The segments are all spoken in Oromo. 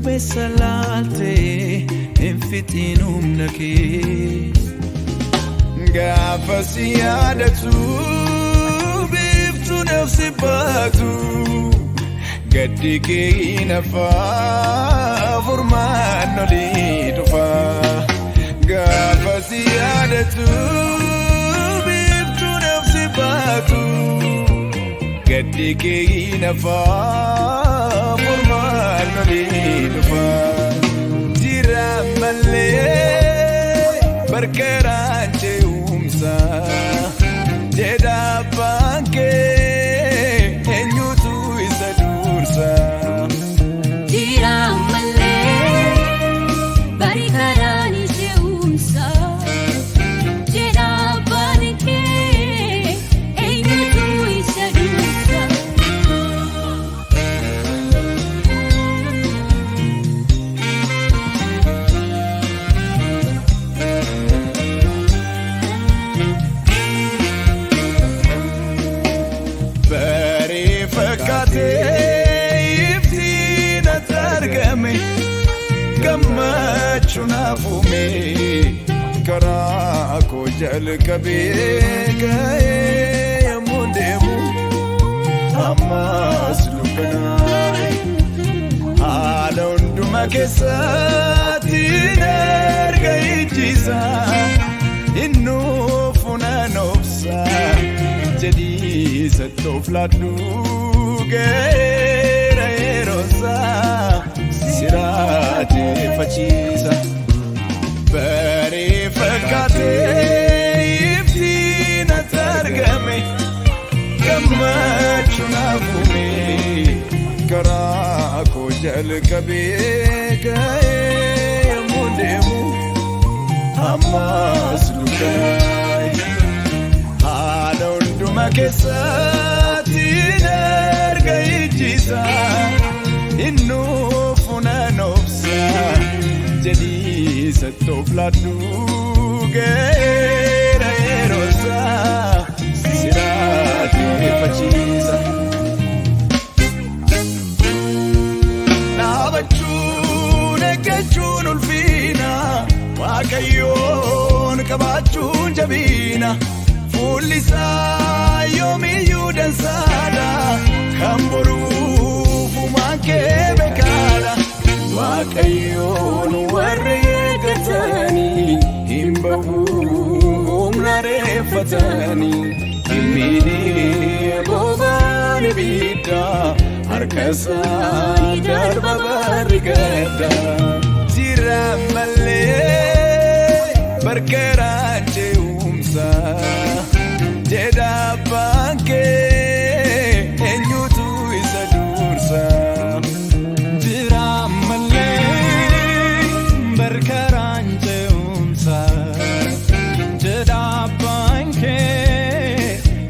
Salate infitinum nake Gafa siyadatu biftu nafsi batu Gadike inafa furman nolidufa Gafa siyadatu biftu nafsi batu Gadike inafa furman nolidufa Male berkeranje umsa jeda bangke enyutu isadursa Jira male berkeranje umsa jeda bangke enyutu isadursa Iftina targame Gamachuna fume Karako jal kabe gaye Yamundemu Amas lukanai Alonduma kesati Nerga ijisa Innu funanopsa Jadi setofladu Gera erosa Sirate facisa Bari fakate Iftina targame Gamachuna fume Karako jal kabe gaye Yamundemu Amas lukanai Alonduma kesati Nerga ijisa Innu funanopsa Jadi setofladu Gera erosa Sirate facisa Nabachun ekechun ulfina Wakayon kabachun jabina Fulisa yomi yudan sada Kamboru fumanke bekala Wakayon warre gatani Himbahu umnare fatani Himini bobani bita Harkasa darba barigada Jira male berkeranje umsa Jeda bangke enyutu isadursa Jira male berkeranje umsa Jeda bangke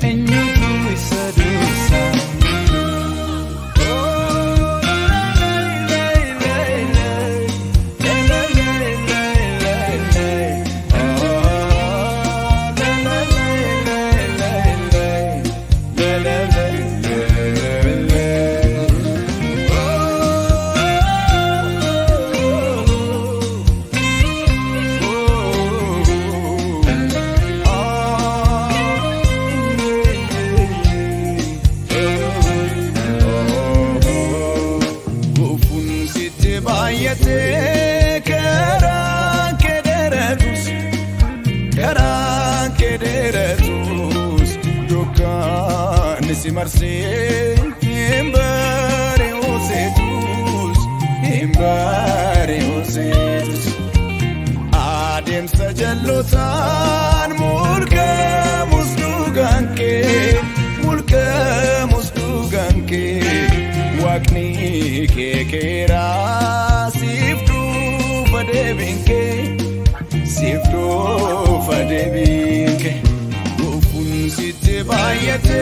enyutu isadursa Si marse imbare osetus Adem sajallotan mulka musduganke Wakni kekera siftu fadebinke Ufun sitte bayate